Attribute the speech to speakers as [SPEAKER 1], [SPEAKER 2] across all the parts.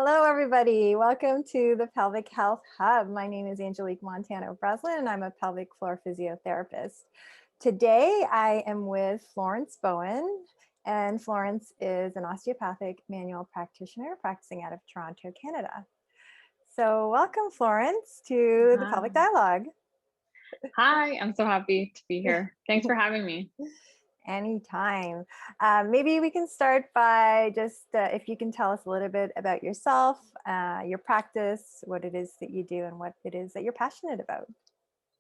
[SPEAKER 1] Hello, everybody. Welcome to the Pelvic Health Hub. My name is Angelique Montano-Breslin, and I'm a pelvic floor physiotherapist. Today, I am with Florence Bowen, and Florence is an osteopathic manual practitioner practicing out of Toronto, Canada. So welcome, Florence, to the Pelvic Dialogue.
[SPEAKER 2] Hi, I'm so happy to be here. Thanks for having me.
[SPEAKER 1] Anytime. Maybe we can start by just if you can tell us a little bit about yourself, your practice, what it is that you do, and what it is that you're passionate about.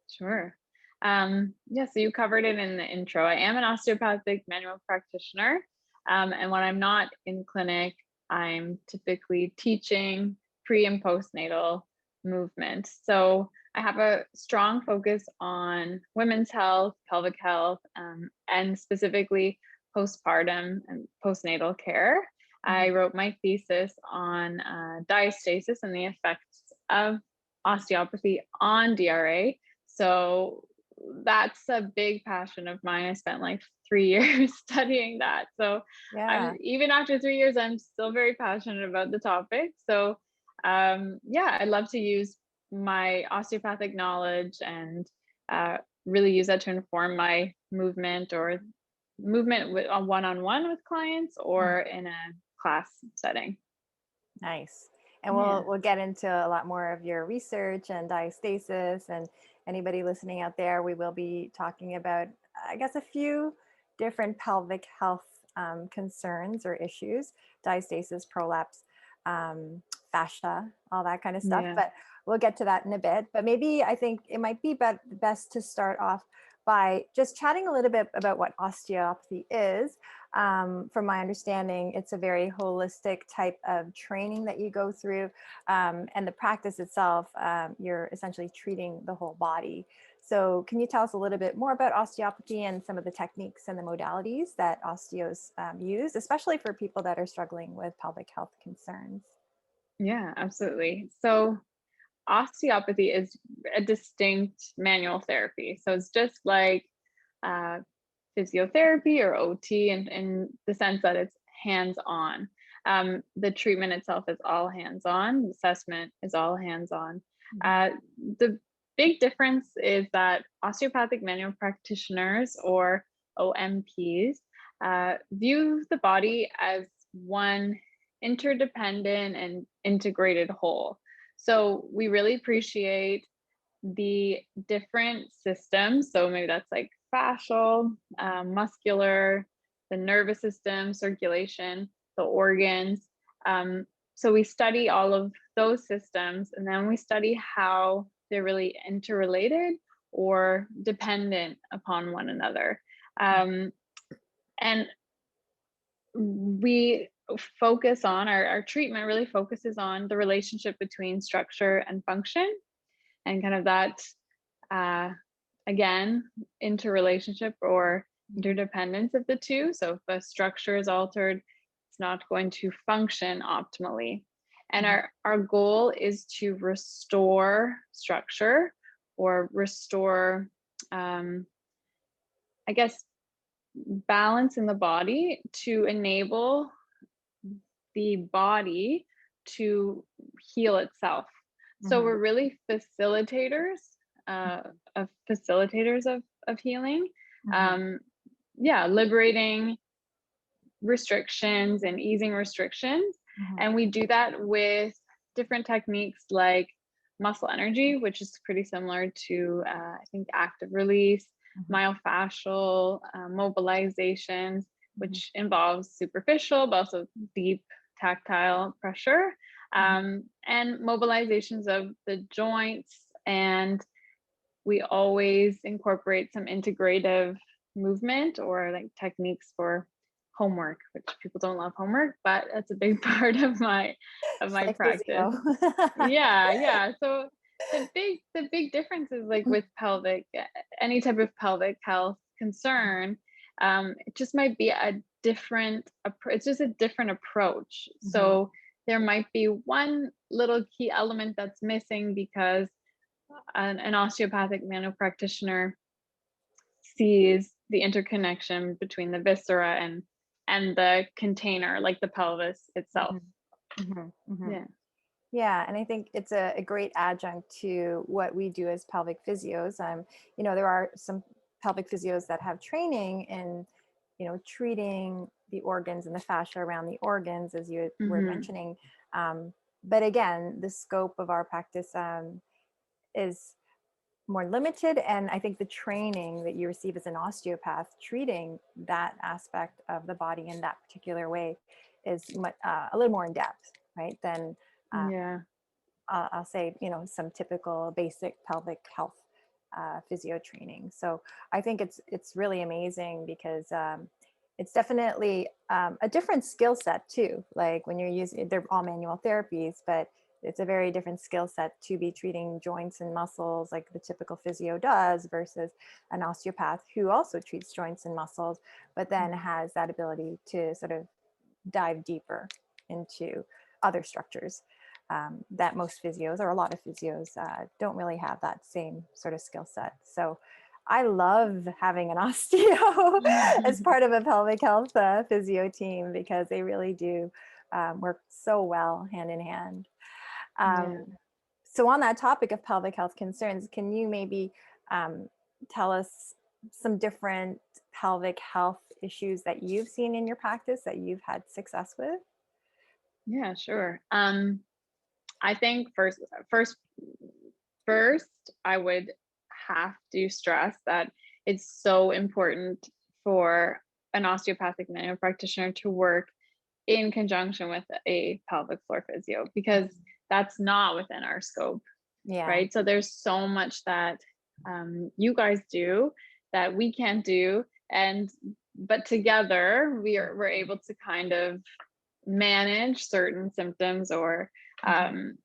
[SPEAKER 2] Sure. So you covered it in the intro. I am an osteopathic manual practitioner. And when I'm not in clinic, I'm typically teaching pre and postnatal movement. So I have a strong focus on women's health, pelvic health, and specifically postpartum and postnatal care. I wrote my thesis on diastasis and the effects of osteopathy on DRA. So that's a big passion of mine. I spent like 3 years studying that. So
[SPEAKER 1] Yeah.
[SPEAKER 2] even after 3 years, I'm still very passionate about the topic. So I love to use my osteopathic knowledge and really use that to inform my movement with a one-on-one with clients or in a class setting.
[SPEAKER 1] Nice. And we'll get into a lot more of your research and diastasis, and anybody listening out there, we will be talking about, I guess, a few different pelvic health concerns or issues: diastasis, prolapse, fascia, all that kind of stuff.
[SPEAKER 2] Yeah.
[SPEAKER 1] But we'll get to that in a bit. But maybe I think it might be best to start off by just chatting a little bit about what osteopathy is. From my understanding, it's a very holistic type of training that you go through, and the practice itself, you're essentially treating the whole body. So can you tell us a little bit more about osteopathy and some of the techniques and the modalities that osteos use, especially for people that are struggling with pelvic health concerns?
[SPEAKER 2] Yeah, absolutely. So osteopathy is a distinct manual therapy. So it's just like physiotherapy or OT in the sense that it's hands-on. The treatment itself is all hands-on. Assessment is all hands-on. The big difference is that osteopathic manual practitioners, or OMPs, view the body as one interdependent and integrated whole. So we really appreciate the different systems. So maybe that's like fascial, muscular, the nervous system, circulation, the organs. So we study all of those systems, and then we study how they're really interrelated or dependent upon one another. And we focus on our treatment really focuses on the relationship between structure and function, and kind of that again interrelationship or interdependence of the two. So if a structure is altered, it's not going to function optimally. And our goal is to restore structure, or restore I guess balance in the body, to enable the body to heal itself. So we're really facilitators of healing. Liberating restrictions and easing restrictions. And we do that with different techniques like muscle energy, which is pretty similar to I think active release, myofascial mobilizations, which involves superficial but also deep tactile pressure, and mobilizations of the joints. And we always incorporate some integrative movement or like techniques for homework, which people don't love homework, but that's a big part of my
[SPEAKER 1] Like
[SPEAKER 2] practice. So the big difference is like with any type of pelvic health concern, it just might be it's just a different approach. So there might be one little key element that's missing because an osteopathic manual practitioner sees the interconnection between the viscera and the container, like the pelvis itself.
[SPEAKER 1] Mhm, mhm.
[SPEAKER 2] Yeah.
[SPEAKER 1] Yeah, and I think it's a great adjunct to what we do as pelvic physios. There are some pelvic physios that have training in, treating the organs and the fascia around the organs, as you were
[SPEAKER 2] Hmm.
[SPEAKER 1] mentioning. But again, the scope of our practice is more limited, and I think the training that you receive as an osteopath treating that aspect of the body in that particular way is a little more in depth, right? Than uh,
[SPEAKER 2] Yeah.
[SPEAKER 1] I'll say, some typical basic pelvic health physio training. So I think it's really amazing because it's definitely a different skill set too. Like when you're using, they're all manual therapies, but it's a very different skill set to be treating joints and muscles like the typical physio does versus an osteopath who also treats joints and muscles, but then has that ability to sort of dive deeper into other structures that most physios, or a lot of physios, don't really have that same sort of skill set. So I love having an osteo as part of a pelvic health physio team because they really do work so well hand in hand.
[SPEAKER 2] Yeah.
[SPEAKER 1] So on that topic of pelvic health concerns, can you maybe tell us some different pelvic health issues that you've seen in your practice that you've had success with?
[SPEAKER 2] Yeah, sure. I think first, I would have to stress that it's so important for an osteopathic manual practitioner to work in conjunction with a pelvic floor physio, because that's not within our scope,
[SPEAKER 1] Yeah.
[SPEAKER 2] right? So there's so much that you guys do that we can't do, and but together we're able to kind of manage certain symptoms or
[SPEAKER 1] Mhm.
[SPEAKER 2] um,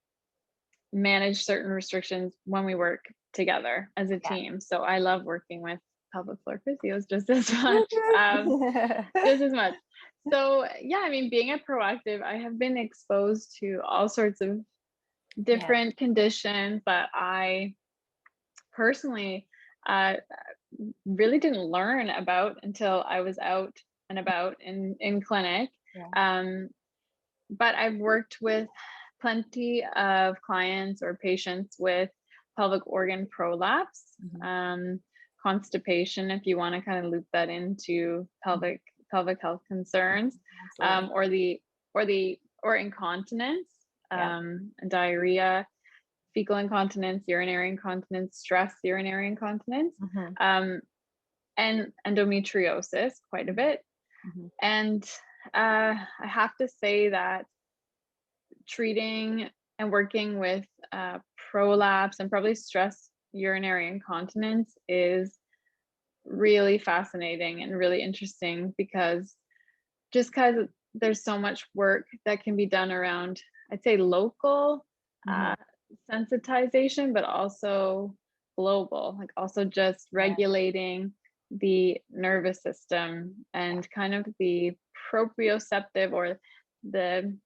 [SPEAKER 2] manage certain restrictions when we work together as a
[SPEAKER 1] Yeah.
[SPEAKER 2] team. So I love working with pelvic floor physios just as much. Just as much. So yeah, I mean, being a proactive, I have been exposed to all sorts of
[SPEAKER 1] Yeah.
[SPEAKER 2] different conditions that I personally uh, really didn't learn about until I was out and about in clinic.
[SPEAKER 1] Yeah.
[SPEAKER 2] Um, but I've worked with plenty of clients or patients with pelvic organ prolapse,
[SPEAKER 1] Mhm.
[SPEAKER 2] constipation, if you want to kind of loop that into pelvic health concerns,
[SPEAKER 1] Absolutely.
[SPEAKER 2] or or incontinence,
[SPEAKER 1] Yeah.
[SPEAKER 2] diarrhea, fecal incontinence, urinary incontinence, stress urinary incontinence,
[SPEAKER 1] Mhm.
[SPEAKER 2] um, and endometriosis quite a bit.
[SPEAKER 1] Mhm.
[SPEAKER 2] And I have to say that treating and working with prolapse and probably stress urinary incontinence is really fascinating and really interesting, because there's so much work that can be done around, I'd say, local
[SPEAKER 1] Mhm.
[SPEAKER 2] uh, sensitization, but also global, like also just
[SPEAKER 1] Yeah.
[SPEAKER 2] regulating the nervous system and kind of the proprioceptive or the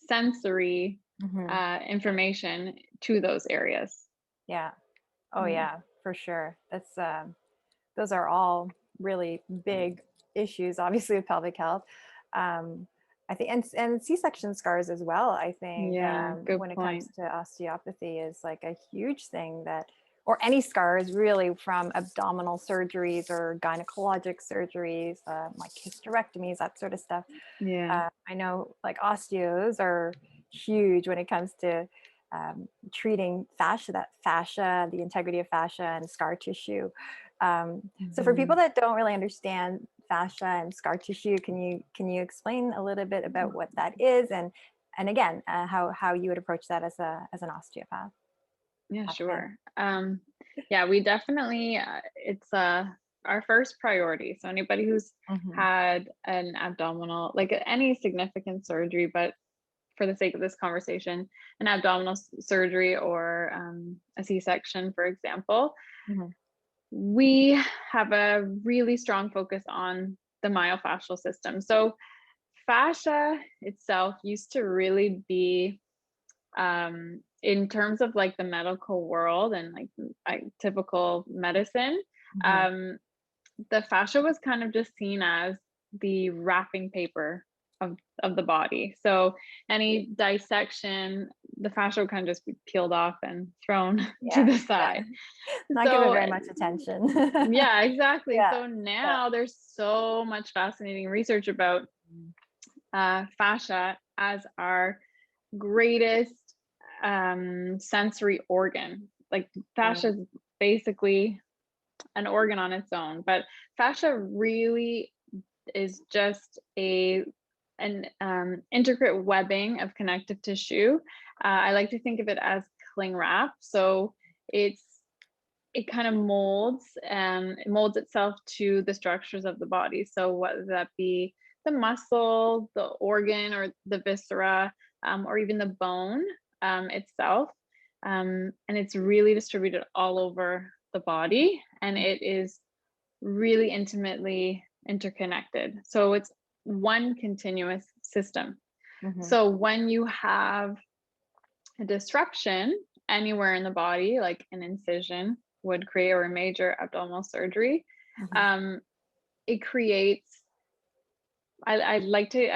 [SPEAKER 2] sensory
[SPEAKER 1] Mhm.
[SPEAKER 2] information to those areas.
[SPEAKER 1] Yeah. Oh
[SPEAKER 2] Yeah.
[SPEAKER 1] yeah, for sure. That's those are all really big issues, obviously, with pelvic health. Um, I think, and C-section scars as well. I think
[SPEAKER 2] Yeah, good
[SPEAKER 1] when it comes
[SPEAKER 2] point.
[SPEAKER 1] to osteopathy is like a huge thing that, or any scars really from abdominal surgeries or gynecologic surgeries, like hysterectomies, that sort of stuff.
[SPEAKER 2] Yeah.
[SPEAKER 1] I know like osteos are huge when it comes to treating fascia, the integrity of fascia and scar tissue. So for people
[SPEAKER 2] Mhm.
[SPEAKER 1] that don't really understand fascia and scar tissue, can you explain a little bit about what that is, and again, how you would approach that as an osteopath?
[SPEAKER 2] Yeah,
[SPEAKER 1] Pathopath.
[SPEAKER 2] sure. Yeah, we definitely, it's our first priority. So anybody who's
[SPEAKER 1] Hmm.
[SPEAKER 2] had an abdominal, like any significant surgery, but for the sake of this conversation, an abdominal surgery or a C-section, for example,
[SPEAKER 1] Hmm.
[SPEAKER 2] we have a really strong focus on the myofascial system. So fascia itself used to really be, in terms of like the medical world and like typical medicine,
[SPEAKER 1] Hmm.
[SPEAKER 2] um, the fascia was kind of just seen as the wrapping paper of the body. So any dissection, the fascia will kind of just be peeled off and thrown to
[SPEAKER 1] Yeah,
[SPEAKER 2] the
[SPEAKER 1] yeah.
[SPEAKER 2] side.
[SPEAKER 1] Not given
[SPEAKER 2] So
[SPEAKER 1] very much attention.
[SPEAKER 2] yeah, exactly.
[SPEAKER 1] Yeah,
[SPEAKER 2] So now there's so much fascinating research about fascia as our greatest sensory organ. Like fascia is basically an organ on its own, but fascia really is just an intricate webbing of connective tissue. I like to think of it as cling wrap. So it kind of it molds itself to the structures of the body. So whether that be the muscle, the organ, or the viscera, or even the bone itself. And it's really distributed all over the body, and it is really intimately interconnected. So it's one continuous system. So when you have a disruption anywhere in the body, like an incision would create, or a major abdominal surgery, it creates, I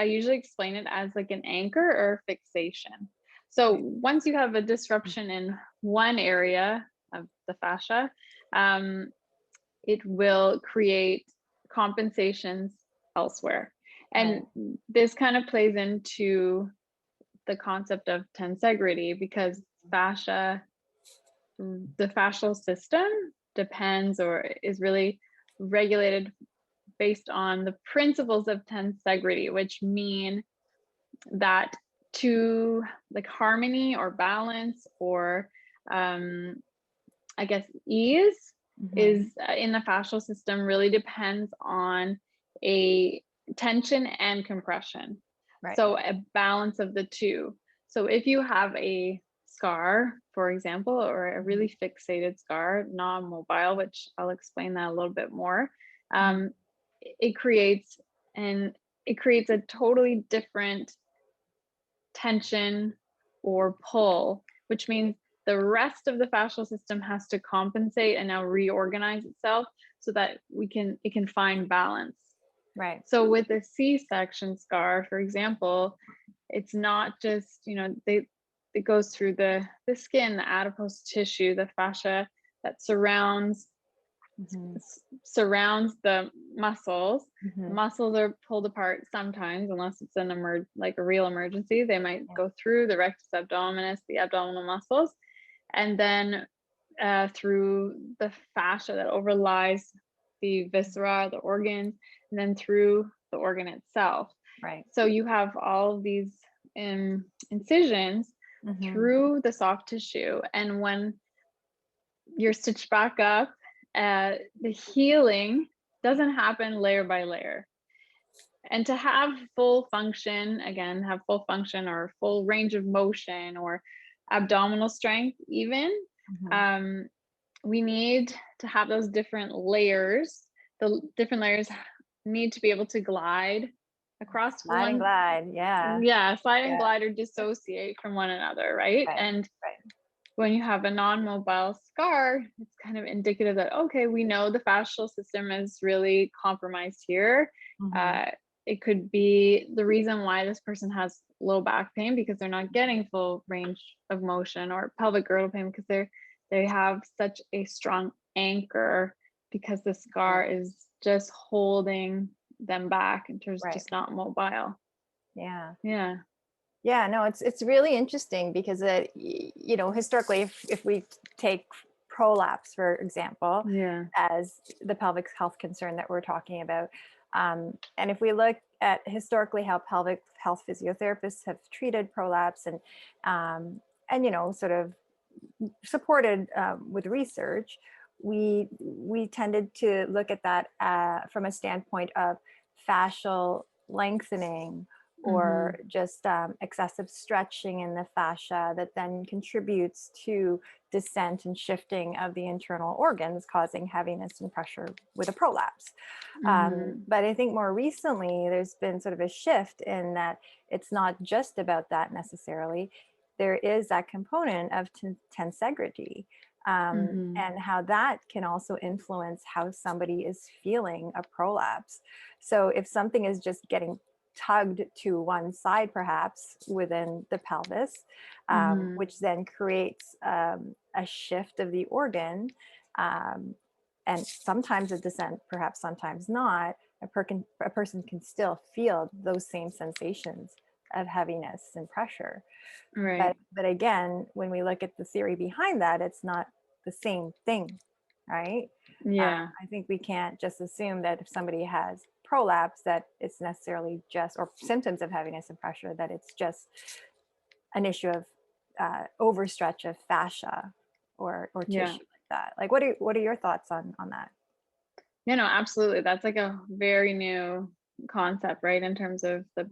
[SPEAKER 2] usually explain it as like an anchor or fixation. So once you have a disruption in one area of the fascia, it will create compensations elsewhere. And this kind of plays into the concept of tensegrity, because fascia, the fascial system depends or is really regulated based on the principles of tensegrity, which mean that to like harmony or balance or I guess ease is in the fascial system really depends on a tension and compression. So a balance of the two. So if you have a scar, for example, or a really fixated scar, non-mobile, which I'll explain that a little bit more, it creates a totally different tension or pull, which means the rest of the fascial system has to compensate and now reorganize itself so that it can find balance.
[SPEAKER 1] Right.
[SPEAKER 2] So with a C-section scar, for example, it's not just, it goes through the skin, the adipose tissue, the fascia that surrounds the muscles. Muscles are pulled apart sometimes, unless it's like a real emergency. They might go through the rectus abdominis, the abdominal muscles, and then through the fascia that overlies the viscera, the organs, and then through the organ itself.
[SPEAKER 1] Right.
[SPEAKER 2] So you have all of these incisions through the soft tissue, and when you're stitched back up, the healing doesn't happen layer by layer. And to have full function, or full range of motion or abdominal strength even, we need to have those different layers. The different layers need to be able to glide across
[SPEAKER 1] Slide and glide,
[SPEAKER 2] slide and glide or dissociate from one another, right? And when you have a non-mobile scar, it's kind of indicative that, okay, we know the fascial system is really compromised here. It could be the reason why this person has low back pain, because they're not getting full range of motion, or pelvic girdle pain because they have such a strong anchor, because the scar is just holding them back and they're just not mobile.
[SPEAKER 1] Yeah, no, it's really interesting because historically, if we take prolapse, for example, as the pelvic health concern that we're talking about, and if we look at historically how pelvic health physiotherapists have treated prolapse and sort of supported with research, we tended to look at that from a standpoint of fascial lengthening, or just excessive stretching in the fascia that then contributes to descent and shifting of the internal organs, causing heaviness and pressure with a prolapse. But I think more recently, there's been sort of a shift in that it's not just about that necessarily. There is that component of tensegrity, and how that can also influence how somebody is feeling a prolapse. So if something is just getting tugged to one side, perhaps within the pelvis, which then creates a shift of the organ. And sometimes a descent, perhaps sometimes not, a person can still feel those same sensations of heaviness and pressure.
[SPEAKER 2] Right.
[SPEAKER 1] But again, when we look at the theory behind that, it's not the same thing, right?
[SPEAKER 2] Yeah.
[SPEAKER 1] I think we can't just assume that if somebody has prolapse, that it's necessarily just, or symptoms of heaviness and pressure, that it's just an issue of overstretch of fascia or
[SPEAKER 2] Yeah.
[SPEAKER 1] tissue like that. Like, what are your thoughts on that?
[SPEAKER 2] Yeah, no, absolutely. That's like a very new concept, right? In terms of the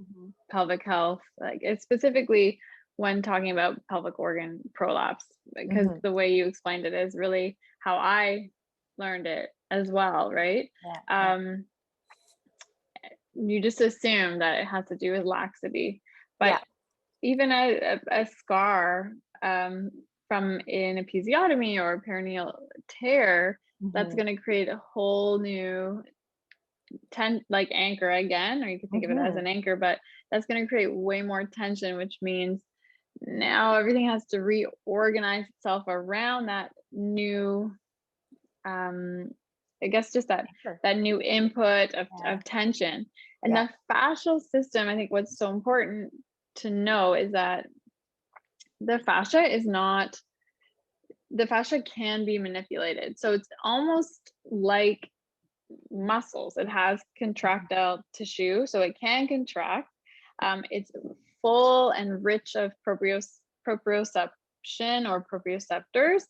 [SPEAKER 2] pelvic health, like it's specifically when talking about pelvic organ prolapse, because the way you explained it is really how I learned it as well, right?
[SPEAKER 1] Yeah.
[SPEAKER 2] You just assume that it has to do with laxity, but even a scar from an episiotomy or perineal tear, that's going to create a whole new like anchor again, or you could think of it as an anchor, but that's going to create way more tension, which means now everything has to reorganize itself around that new I guess just that new input of tension. And the fascial system, I think what's so important to know is that the fascia can be manipulated. So it's almost like muscles. It has contractile tissue, so it can contract. It's full and rich of proprioception or proprioceptors,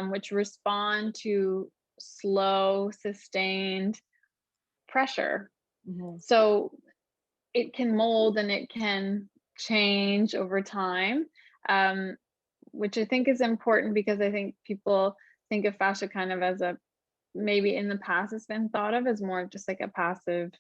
[SPEAKER 2] which respond to slow, sustained pressure. So it can mold and it can change over time, which I think is important because I think people think of fascia kind of as maybe in the past it's been thought of as more of just like a passive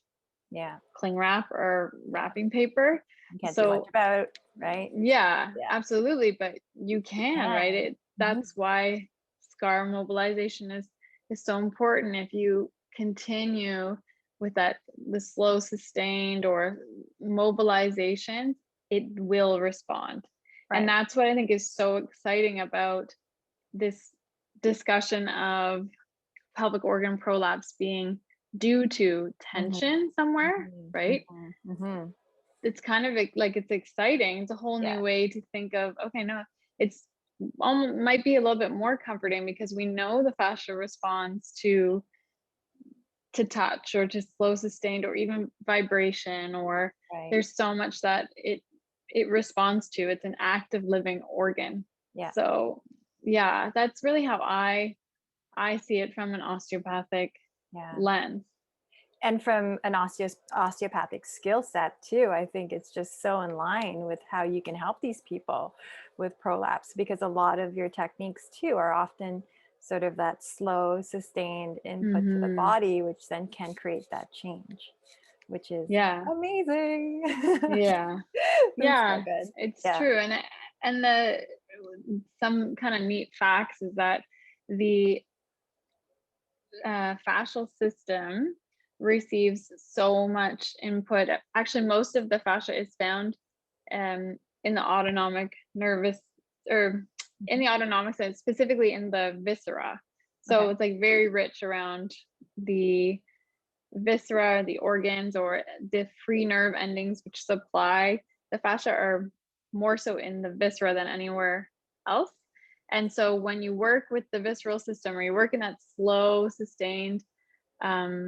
[SPEAKER 2] cling wrap or wrapping paper.
[SPEAKER 1] You can't do much about, right?
[SPEAKER 2] Yeah, absolutely. But you can, right? That's why scar mobilization is so important. If you continue with the slow sustained or mobilization, it will respond. And that's what I think is so exciting about this discussion of pelvic organ prolapse being due to tension somewhere, right? It's kind of like it's exciting. It's a whole new way to think of, okay, no, it's almost might be a little bit more comforting because we know the fascia responds to touch or to slow sustained or even vibration, or there's so much that it responds to. It's an active living organ. So yeah, that's really how I see it from an osteopathic lens.
[SPEAKER 1] And from an osteopathic skill set too, I think it's just so in line with how you can help these people with prolapse, because a lot of your techniques too are often sort of that slow, sustained input to the body, which then can create that change, which is amazing.
[SPEAKER 2] Yeah,
[SPEAKER 1] so
[SPEAKER 2] it's true. And the some kind of neat facts is that the fascial system receives so much input. Actually, most of the fascia is found in the autonomic nervous, or in the autonomic sense, specifically in the viscera. So it's like very rich around the viscera, the organs, or the free nerve endings which supply the fascia are more so in the viscera than anywhere else. And so when you work with the visceral system, or you work in that slow sustained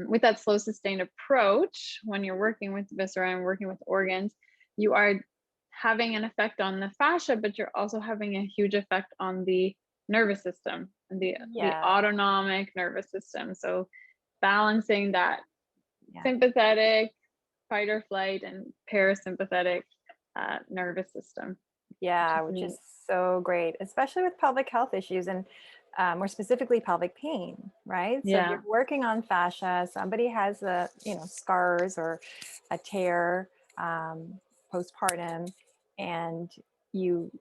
[SPEAKER 2] with that slow sustained approach, when you're working with viscera and working with organs, you are having an effect on the fascia, but you're also having a huge effect on the nervous system and the autonomic nervous system. So balancing that sympathetic, fight or flight, and parasympathetic nervous system.
[SPEAKER 1] Which is so great, especially with pelvic health issues, and more specifically pelvic pain, right? So if you're working on fascia, somebody has scars or a tear postpartum, and you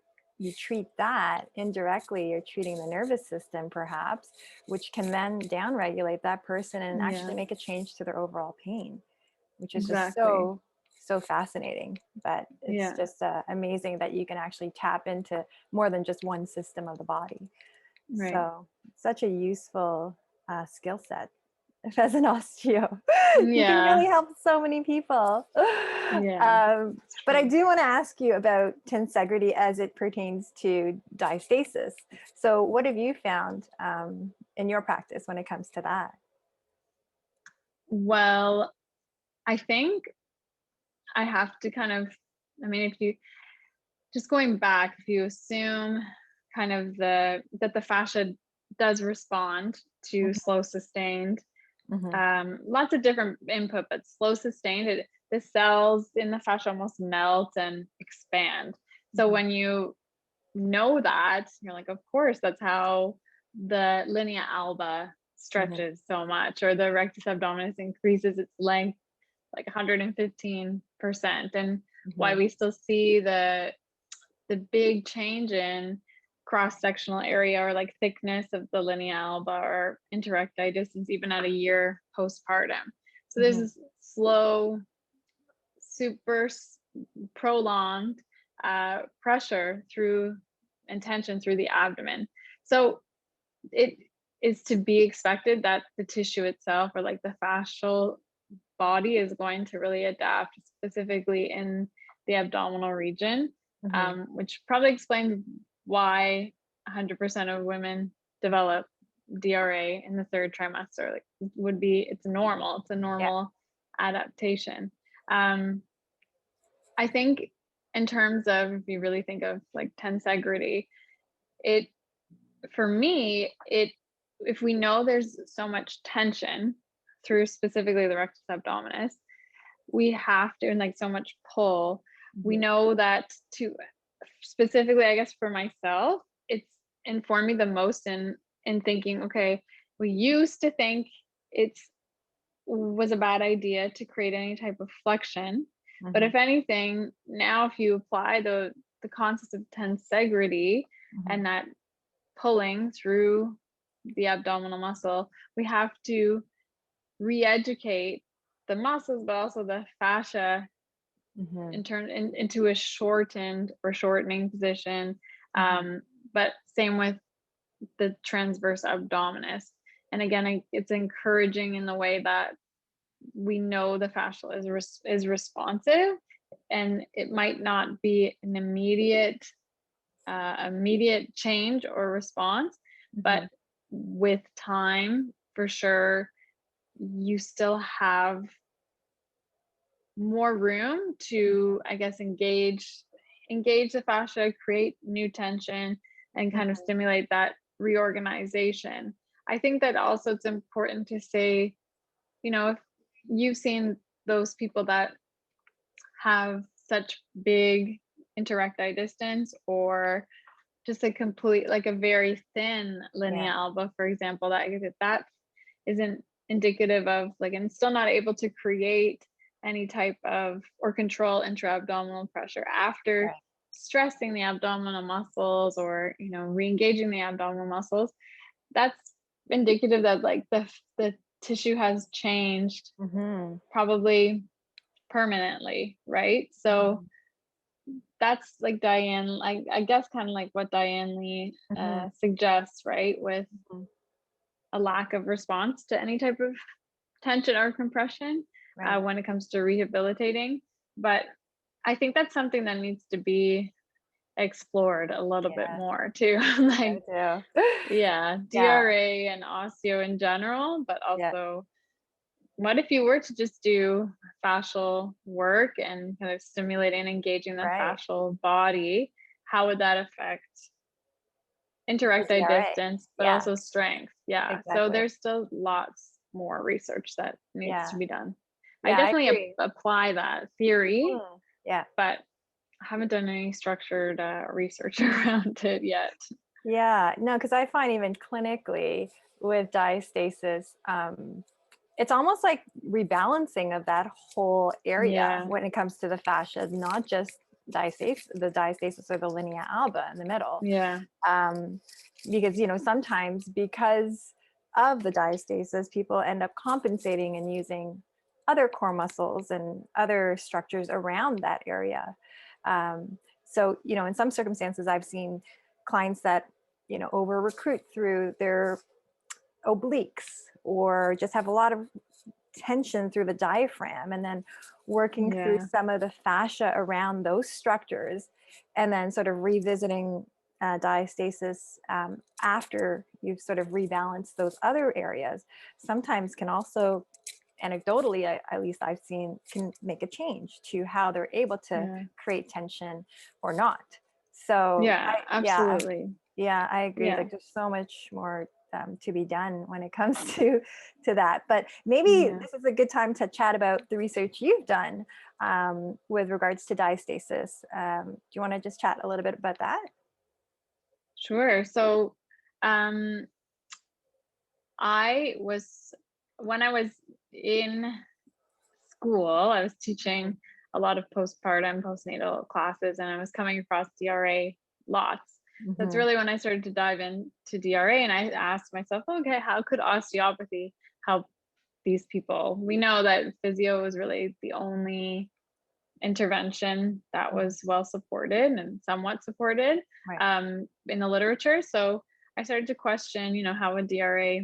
[SPEAKER 1] treat that indirectly, you're treating the nervous system perhaps, which can then downregulate that person and actually make a change to their overall pain, which is just so so fascinating. But it's
[SPEAKER 2] Yeah.
[SPEAKER 1] just amazing that you can actually tap into more than just one system of the body.
[SPEAKER 2] Right.
[SPEAKER 1] So such a useful skill set as an osteo. You can
[SPEAKER 2] Yeah.
[SPEAKER 1] really help so many people.
[SPEAKER 2] Yeah.
[SPEAKER 1] But I do want to ask you about tensegrity as it pertains to diastasis. So what have you found in your practice when it comes to that?
[SPEAKER 2] Well, I think I have to kind of, I mean, if you just going back, if you assume kind of that the fascia does respond to slow sustained,
[SPEAKER 1] Mm-hmm.
[SPEAKER 2] lots of different input, but slow sustained, the cells in the fascia almost melt and expand. So
[SPEAKER 1] Mm-hmm.
[SPEAKER 2] when you know that, you're like, of course, that's how the linea alba stretches so much, or the rectus abdominis increases its length like 115%, and why
[SPEAKER 1] Mm-hmm.
[SPEAKER 2] we still see the big change in cross-sectional area or like thickness of the linea alba or interrecti distance even at a year postpartum. So there's
[SPEAKER 1] Mm-hmm.
[SPEAKER 2] this slow, super prolonged pressure through and tension through the abdomen. So it is to be expected that the tissue itself, or like the fascial body, is going to really adapt, specifically in the abdominal region,
[SPEAKER 1] Mm-hmm.
[SPEAKER 2] which probably explains why 100% of women develop DRA in the third trimester. Like, would be, it's normal. It's a
[SPEAKER 1] Yeah.
[SPEAKER 2] normal adaptation. I think in terms of, if you really think of like tensegrity, it, for me, it, if we know there's so much tension through specifically the rectus abdominis, we have to, and like so much pull, we
[SPEAKER 1] Mm-hmm.
[SPEAKER 2] know that to specifically, I guess for myself, it's informed me the most in thinking, okay, we used to think it's was a bad idea to create any type of flexion, but
[SPEAKER 1] Mm-hmm.
[SPEAKER 2] if anything, now if you apply the concept of tensegrity
[SPEAKER 1] Mm-hmm.
[SPEAKER 2] and that pulling through the abdominal muscle, we have to re-educate the muscles, but also the fascia
[SPEAKER 1] Mm-hmm.
[SPEAKER 2] into a shortened or shortening position.
[SPEAKER 1] Mm-hmm.
[SPEAKER 2] But same with the transverse abdominis. And again, it's encouraging in the way that we know the fascia is responsive, and it might not be an immediate change or response, but
[SPEAKER 1] Mm-hmm.
[SPEAKER 2] with time, for sure, you still have more room to, I guess, engage the fascia, create new tension, and kind of
[SPEAKER 1] Mm-hmm.
[SPEAKER 2] stimulate that reorganization. I think that also it's important to say, if you've seen those people that have such big interrecti distance, or just a complete, like a very thin linea
[SPEAKER 1] Yeah.
[SPEAKER 2] alba, for example, that isn't indicative of like, and still not able to create any type of or control intra-abdominal pressure after
[SPEAKER 1] Right.
[SPEAKER 2] stressing the abdominal muscles, or re-engaging the abdominal muscles. That's indicative that like the tissue has changed,
[SPEAKER 1] Mm-hmm.
[SPEAKER 2] probably permanently, right? So
[SPEAKER 1] Mm-hmm.
[SPEAKER 2] that's like Diane, I guess kind of like what Diane Lee
[SPEAKER 1] Mm-hmm.
[SPEAKER 2] suggests, right? With
[SPEAKER 1] Mm-hmm.
[SPEAKER 2] a lack of response to any type of tension or compression
[SPEAKER 1] Right.
[SPEAKER 2] when it comes to rehabilitating. But I think that's something that needs to be explored a little bit
[SPEAKER 1] Yeah.
[SPEAKER 2] more too.
[SPEAKER 1] I
[SPEAKER 2] Like,
[SPEAKER 1] do.
[SPEAKER 2] yeah,
[SPEAKER 1] Yeah.
[SPEAKER 2] DRA and osteo in general, but
[SPEAKER 1] Yeah.
[SPEAKER 2] also what if you were to just do fascial work and kind of stimulating and engaging the
[SPEAKER 1] Right.
[SPEAKER 2] fascial body? How would that affect
[SPEAKER 1] The
[SPEAKER 2] interrecti
[SPEAKER 1] DRA.
[SPEAKER 2] distance, but
[SPEAKER 1] Yeah.
[SPEAKER 2] also strength? Yeah. So
[SPEAKER 1] Exactly.
[SPEAKER 2] there's still lots more research that needs
[SPEAKER 1] Yeah.
[SPEAKER 2] to be done. I
[SPEAKER 1] Yeah. I
[SPEAKER 2] definitely
[SPEAKER 1] agree.
[SPEAKER 2] apply that theory,
[SPEAKER 1] Mm. Yeah.
[SPEAKER 2] but I haven't done any structured research around it yet.
[SPEAKER 1] Yeah. No, because I find even clinically with diastasis, it's almost like rebalancing of that whole area
[SPEAKER 2] Yeah.
[SPEAKER 1] when it comes to the fascia, not just the diastasis or the linea alba in the middle.
[SPEAKER 2] Yeah.
[SPEAKER 1] Um, because, sometimes because of the diastasis, people end up compensating and using other core muscles and other structures around that area. So, in some circumstances, I've seen clients that, over recruit through their obliques, or just have a lot of tension through the diaphragm, and then working through
[SPEAKER 2] Yeah.
[SPEAKER 1] some of the fascia around those structures, and then sort of revisiting diastasis after you've sort of rebalanced those other areas, sometimes can also, anecdotally, at least I've seen, can make a change to how they're able to
[SPEAKER 2] Yeah.
[SPEAKER 1] create tension or not. So
[SPEAKER 2] Yeah, absolutely.
[SPEAKER 1] I agree.
[SPEAKER 2] Yeah.
[SPEAKER 1] Like, there's so much more to be done when it comes to that. But maybe
[SPEAKER 2] Yeah.
[SPEAKER 1] this is a good time to chat about the research you've done with regards to diastasis. Do you want to just chat a little bit about that?
[SPEAKER 2] Sure. So, um, I was when I was in school, I was teaching a lot of postpartum, postnatal classes, and I was coming across DRA lots. That's
[SPEAKER 1] Hmm.
[SPEAKER 2] really when I started to dive into DRA, and I asked myself, okay, how could osteopathy help these people? We know that physio is really the only intervention that was well supported and somewhat supported
[SPEAKER 1] Right.
[SPEAKER 2] in the literature. So I started to question, how would DRA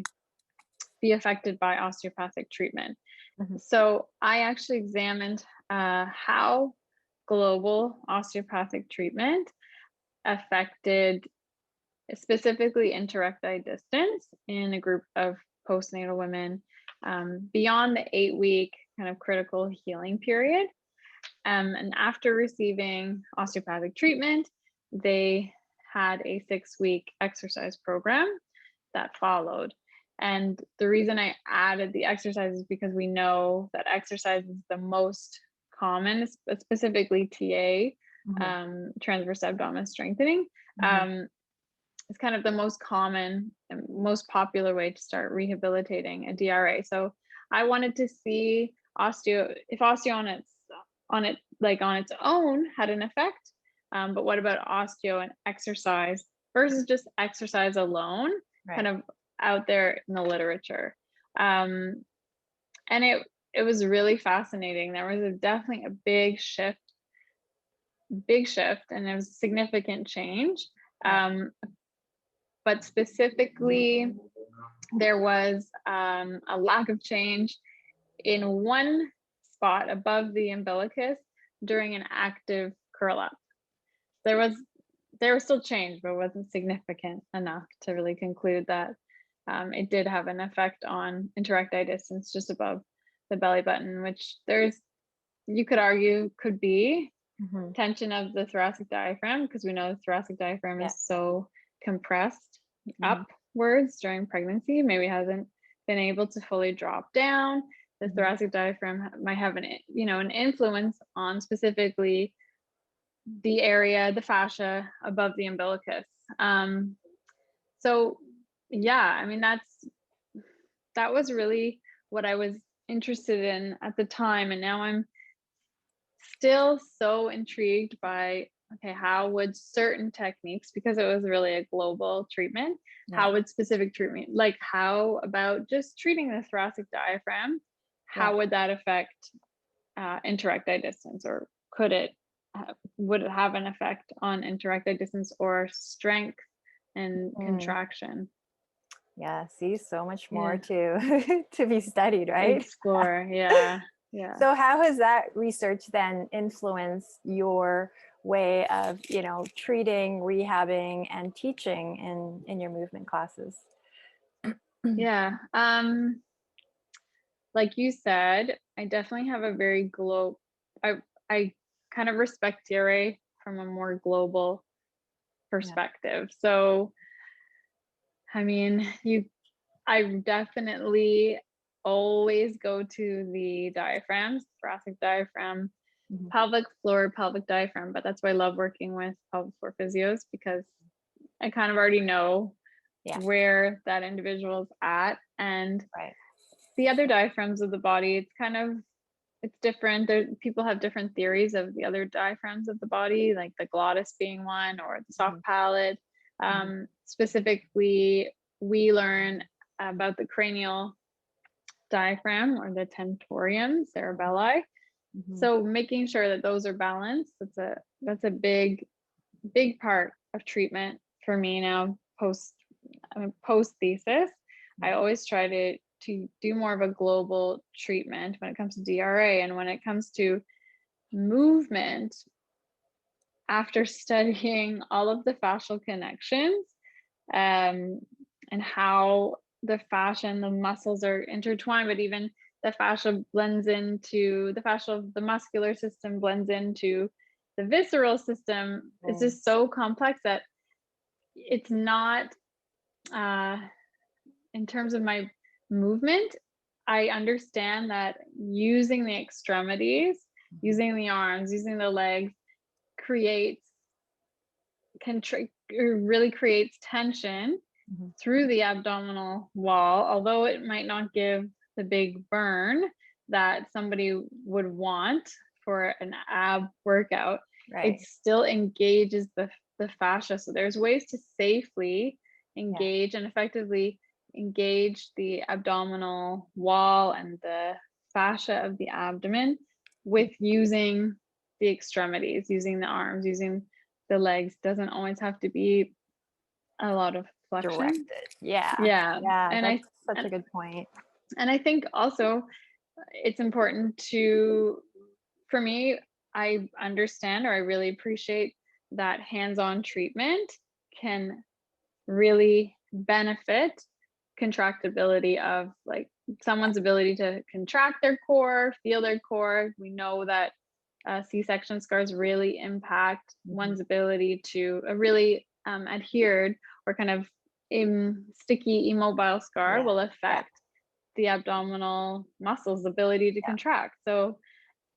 [SPEAKER 2] be affected by osteopathic treatment?
[SPEAKER 1] Hmm.
[SPEAKER 2] So I actually examined how global osteopathic treatment affected specifically interecti distance in a group of postnatal women beyond the 8-week kind of critical healing period. And after receiving osteopathic treatment, they had a 6-week exercise program that followed. And the reason I added the exercise is because we know that exercise is the most common, specifically TA,
[SPEAKER 1] Hmm.
[SPEAKER 2] transverse abdomen strengthening.
[SPEAKER 1] Hmm.
[SPEAKER 2] Um, it's kind of the most common and most popular way to start rehabilitating a DRA. So I wanted to see if osteo on its own had an effect, but what about osteo and exercise versus just exercise alone, kind
[SPEAKER 1] Right.
[SPEAKER 2] of out there in the literature. Um, and it was really fascinating. There was definitely a big shift, and there was significant change.
[SPEAKER 1] Right.
[SPEAKER 2] But specifically, there was a lack of change in one spot above the umbilicus during an active curl up. There was still change, but it wasn't significant enough to really conclude that it did have an effect on interecti distance just above the belly button, which you could argue could be
[SPEAKER 1] Hmm.
[SPEAKER 2] tension of the thoracic diaphragm, because we know the thoracic diaphragm is
[SPEAKER 1] Yes.
[SPEAKER 2] so compressed
[SPEAKER 1] Hmm.
[SPEAKER 2] upwards during pregnancy, maybe hasn't been able to fully drop down. The
[SPEAKER 1] Hmm.
[SPEAKER 2] thoracic diaphragm might have an influence on specifically the area, the fascia above the umbilicus. So yeah, I mean that was really what I was interested in at the time, and now I'm still so intrigued by, okay, how would certain techniques, because it was really a global treatment,
[SPEAKER 1] Yeah.
[SPEAKER 2] how would specific treatment, like how about just treating the thoracic diaphragm,
[SPEAKER 1] Yeah.
[SPEAKER 2] how would that affect interecti distance, or would it have an effect on interecti distance or strength and
[SPEAKER 1] Mm.
[SPEAKER 2] contraction?
[SPEAKER 1] Yeah. See, so much more
[SPEAKER 2] Yeah,
[SPEAKER 1] to to be studied, right?
[SPEAKER 2] explore. Yeah, yeah.
[SPEAKER 1] So how has that research then influenced your way of, treating, rehabbing, and teaching in your movement classes?
[SPEAKER 2] Yeah. Like you said, I definitely have a very I kind of respect DRA from a more global
[SPEAKER 1] Yeah.
[SPEAKER 2] perspective. So, I mean, I definitely always go to the diaphragms, thoracic diaphragm,
[SPEAKER 1] Mhm.
[SPEAKER 2] pelvic floor, pelvic diaphragm, but that's why I love working with pelvic floor physios, because I kind of already know
[SPEAKER 1] Yeah.
[SPEAKER 2] where that individual's at. And
[SPEAKER 1] Right.
[SPEAKER 2] the other diaphragms of the body, it's different. People have different theories of the other diaphragms of the body, like the glottis being one, or the soft
[SPEAKER 1] Mhm.
[SPEAKER 2] palate.
[SPEAKER 1] Mhm.
[SPEAKER 2] Specifically, we learn about the cranial diaphragm or the tentorium cerebelli. So making sure that those are balanced, that's a big part of treatment for me now post thesis. I always try to do more of a global treatment when it comes to DRA, and when it comes to movement, after studying all of the fascial connections, and how the fascia and the muscles are intertwined, but even the fascia blends into the fascia of the muscular system blends into the visceral system. It's just so complex that it's not, in terms of my movement, I understand that using the extremities, using the arms, using the legs really creates tension through the abdominal wall. Although it might not give the big burn that somebody would want for an ab workout, it still engages the fascia. So there's ways to safely engage and effectively engage the abdominal wall and the fascia of the abdomen with using the extremities, using the arms, using the legs. Doesn't always have to be a lot of flexion.
[SPEAKER 1] Directed. Yeah.
[SPEAKER 2] And
[SPEAKER 1] that's such a good point.
[SPEAKER 2] And I think also it's important for me, I understand, or I really appreciate that hands-on treatment can really benefit contractibility of like someone's ability to contract their core, feel their core. We know that C-section scars really impact one's ability to really adhered or kind of sticky, immobile scar will affect the abdominal muscles' ability to contract. So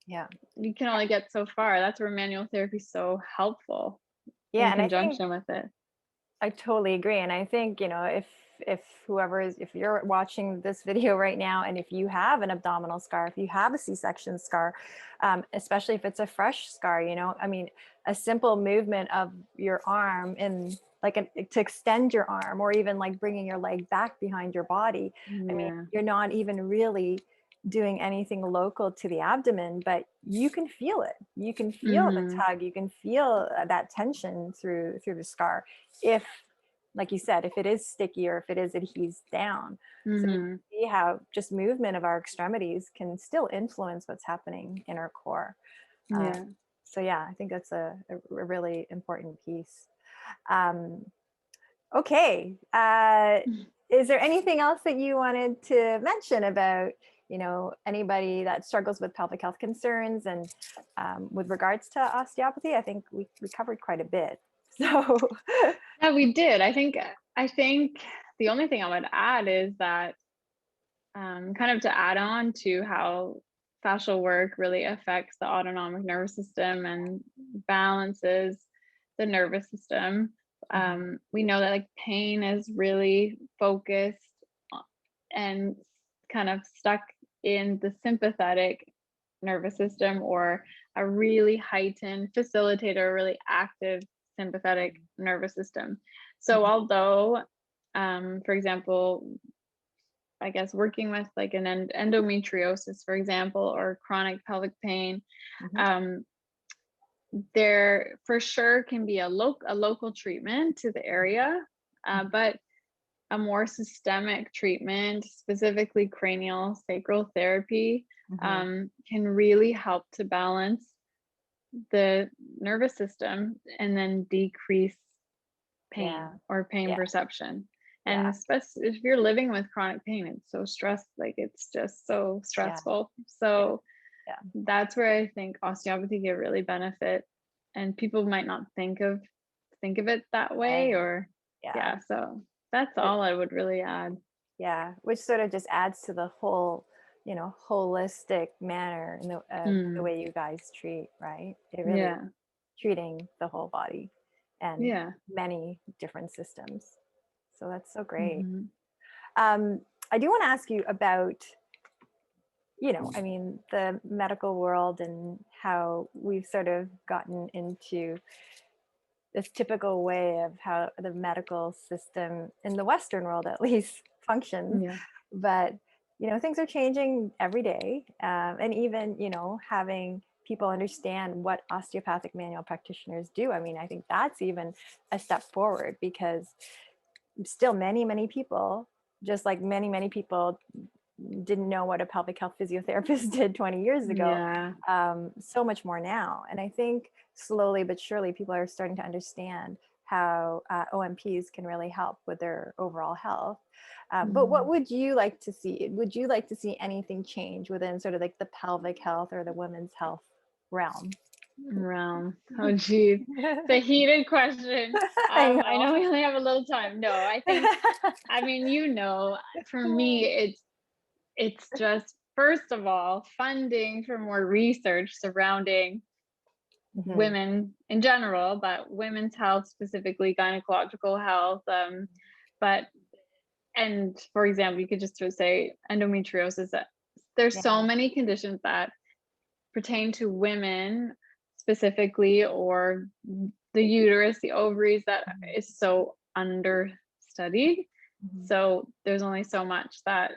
[SPEAKER 2] you can only get so far. That's where manual therapy is so helpful in conjunction with it.
[SPEAKER 1] I totally agree. And I think, if you're watching this video right now, and if you have an abdominal scar, if you have a C-section scar, especially if it's a fresh scar, I mean, a simple movement of your arm to extend your arm, or even like bringing your leg back behind your body. I mean, you're not even really doing anything local to the abdomen, but you can feel it. You can feel the tug. You can feel that tension through the scar. If, like you said, if it is sticky or if it is adheres down. So you see how just movement of our extremities can still influence what's happening in our core. So I think that's a really important piece. Okay. Is there anything else that you wanted to mention about, anybody that struggles with pelvic health concerns and with regards to osteopathy? I think we covered quite a bit. So
[SPEAKER 2] yeah, we did. I think the only thing I would add is that kind of to add on to how fascial work really affects the autonomic nervous system and balances the nervous system. We know that like pain is really focused and kind of stuck in the sympathetic nervous system, or a really heightened facilitator, a really active sympathetic nervous system. So although, for example, I guess working with like an endometriosis, for example, or chronic pelvic pain, there for sure can be a local treatment to the area, but a more systemic treatment, specifically cranial sacral therapy, can really help to balance the nervous system and then decrease pain or pain perception. And especially if you're living with chronic pain, it's so it's just so stressful. So that's where I think osteopathy can really benefit, and people might not think of it that way, or so that's all I would really add.
[SPEAKER 1] Which sort of just adds to the whole, holistic manner in the way you guys treat, right? It really treating the whole body and many different systems. So that's so great. I do want to ask you about, I mean, the medical world and how we've sort of gotten into this typical way of how the medical system in the Western world at least functions. But, things are changing every day. And even, having people understand what osteopathic manual practitioners do. I mean, I think that's even a step forward, because still many people, just like many people didn't know what a pelvic health physiotherapist did 20 years ago.
[SPEAKER 2] Yeah.
[SPEAKER 1] So much more now. And I think slowly but surely people are starting to understand how OMPs can really help with their overall health. But what would you like to see? Would you like to see anything change within sort of like the pelvic health or the women's health realm?
[SPEAKER 2] Oh, geez. It's a heated question.
[SPEAKER 1] I
[SPEAKER 2] I
[SPEAKER 1] know.
[SPEAKER 2] know we only have a little time. No, I think, I mean, for me, it's just, first of all, funding for more research surrounding
[SPEAKER 1] Mhm.
[SPEAKER 2] women in general, but women's health, specifically gynecological health. But and for example, you could just sort of say endometriosis. There's
[SPEAKER 1] Yeah.
[SPEAKER 2] so many conditions that pertain to women specifically, or the uterus, the ovaries, that is so understudied.
[SPEAKER 1] Mhm.
[SPEAKER 2] So there's only so much that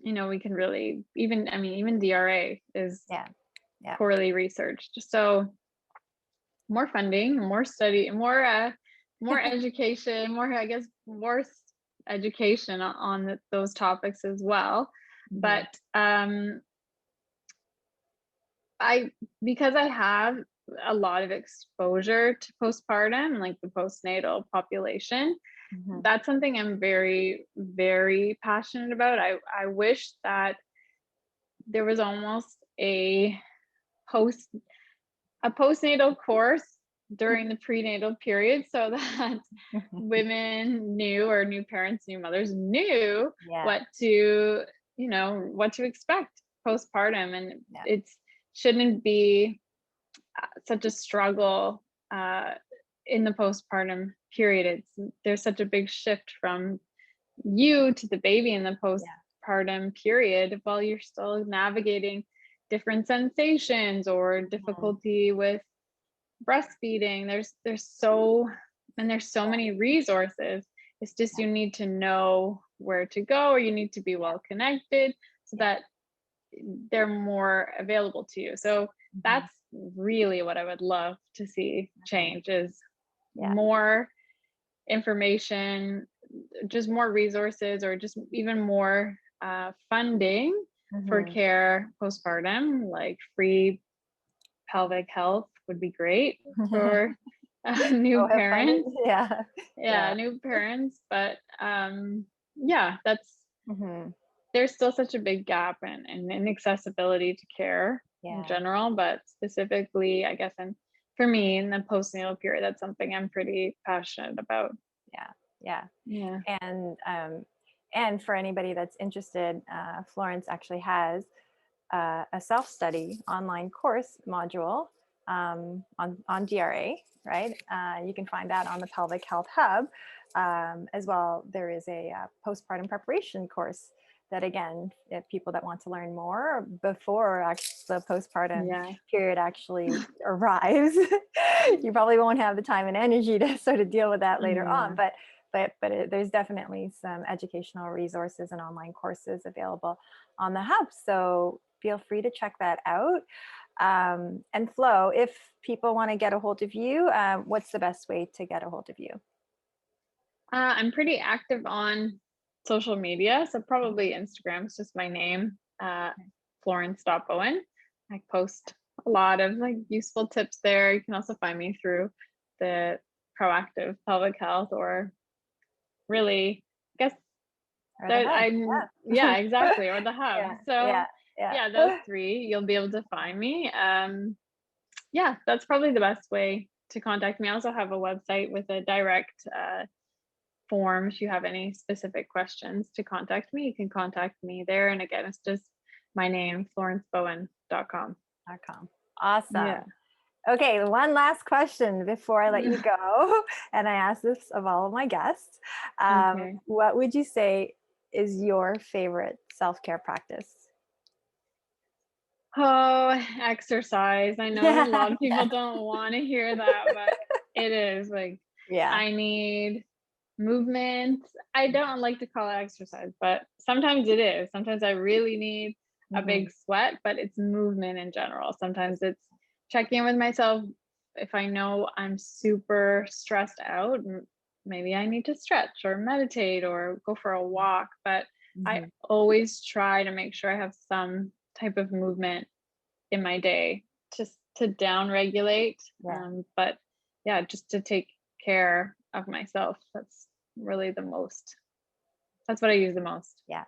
[SPEAKER 2] we can really, even DRA is
[SPEAKER 1] Yeah. Yeah.
[SPEAKER 2] poorly researched. So more funding, more study, more education, more education on those topics as well.
[SPEAKER 1] Mhm.
[SPEAKER 2] But I because I have a lot of exposure to postpartum, like the postnatal population,
[SPEAKER 1] Mhm.
[SPEAKER 2] that's something I'm very, very passionate about. I wish that there was almost post a postnatal course during the prenatal period, so that women knew, or new parents, new mothers knew
[SPEAKER 1] Yeah.
[SPEAKER 2] what to expect postpartum, and
[SPEAKER 1] Yeah.
[SPEAKER 2] it shouldn't be such a struggle in the postpartum period. There's such a big shift from you to the baby in the
[SPEAKER 1] Yeah.
[SPEAKER 2] postpartum period, while you're still navigating different sensations or
[SPEAKER 1] Mhm.
[SPEAKER 2] difficulty with breastfeeding. There's so many resources. It's just,
[SPEAKER 1] Yeah.
[SPEAKER 2] you need to know where to go, or you need to be
[SPEAKER 1] Yeah.
[SPEAKER 2] well connected, so
[SPEAKER 1] Yeah.
[SPEAKER 2] that they're more available to you. So
[SPEAKER 1] Mhm.
[SPEAKER 2] that's really what I would love to see
[SPEAKER 1] Mhm.
[SPEAKER 2] change, is
[SPEAKER 1] Yeah.
[SPEAKER 2] more information, just more resources, or just even more funding for
[SPEAKER 1] Mhm.
[SPEAKER 2] care postpartum, like free pelvic health would be great for new
[SPEAKER 1] Oh, have fun.
[SPEAKER 2] parents.
[SPEAKER 1] Yeah.
[SPEAKER 2] Yeah,
[SPEAKER 1] Yeah.
[SPEAKER 2] new parents. But yeah,
[SPEAKER 1] Mhm.
[SPEAKER 2] there's still such a big gap in accessibility to care in
[SPEAKER 1] Yeah.
[SPEAKER 2] general, but specifically, I guess, and for me in the postnatal period, that's something I'm pretty passionate about.
[SPEAKER 1] Yeah. Yeah.
[SPEAKER 2] Yeah.
[SPEAKER 1] And for anybody that's interested, Florence actually has a self-study online course module on DRA, right? You can find that on the Pelvic Health Hub. As well, there is a postpartum preparation course that, again, if people that want to learn more before the postpartum
[SPEAKER 2] Yeah.
[SPEAKER 1] period actually arrives, you probably won't have the time and energy to sort of deal with that later on.
[SPEAKER 2] Yeah.
[SPEAKER 1] But there's definitely some educational resources and online courses available on the hub. So feel free to check that out. And Flo, if people want to get a hold of you, what's the best way to get a hold of you?
[SPEAKER 2] I'm pretty active on social media, so probably Instagram. It's just my name, Florence.Bowen. I post a lot of useful tips there. You can also find me through the proactive pelvic health, or really, I guess
[SPEAKER 1] Or the
[SPEAKER 2] that
[SPEAKER 1] hub?
[SPEAKER 2] yeah, exactly, or the hub.
[SPEAKER 1] Yeah, yeah,
[SPEAKER 2] So
[SPEAKER 1] yeah,
[SPEAKER 2] yeah, those three, you'll be able to find me. Yeah, that's probably the best way to contact me. I also have a website with a direct form. If you have any specific questions to contact me, you can contact me there. And again, it's just my name, florencebowen.com.
[SPEAKER 1] .com. Awesome.
[SPEAKER 2] Yeah.
[SPEAKER 1] Okay, one last question before I let you go. And I ask this of all of my guests.
[SPEAKER 2] Okay.
[SPEAKER 1] What would you say is your favorite self-care practice?
[SPEAKER 2] Oh, exercise. I know a lot of people
[SPEAKER 1] Yeah.
[SPEAKER 2] don't want to hear that, but it is like,
[SPEAKER 1] Yeah.
[SPEAKER 2] I need Movement, I don't like to call it exercise, but sometimes it is. Sometimes I really need a
[SPEAKER 1] Mhm.
[SPEAKER 2] big sweat, but it's movement in general. Sometimes it's checking in with myself. If I know I'm super stressed out, maybe I need to stretch or meditate or go for a walk. But I
[SPEAKER 1] Mhm.
[SPEAKER 2] always try to make sure I have some type of movement in my day just to down regulate.
[SPEAKER 1] Yeah.
[SPEAKER 2] But yeah, just to take care of myself. That's really that's what I use the most.
[SPEAKER 1] Yeah.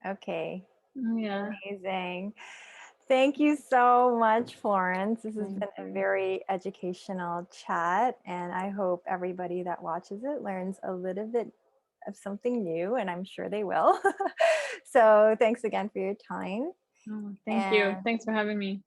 [SPEAKER 1] Okay.
[SPEAKER 2] Yeah.
[SPEAKER 1] Amazing. Thank you so much, Florence. This has
[SPEAKER 2] Thank
[SPEAKER 1] been a
[SPEAKER 2] you.
[SPEAKER 1] very educational chat, and I hope everybody that watches it learns a little bit of something new, and I'm sure they will. So thanks again for your time.
[SPEAKER 2] Oh, thank you.
[SPEAKER 1] And
[SPEAKER 2] Thanks for having me.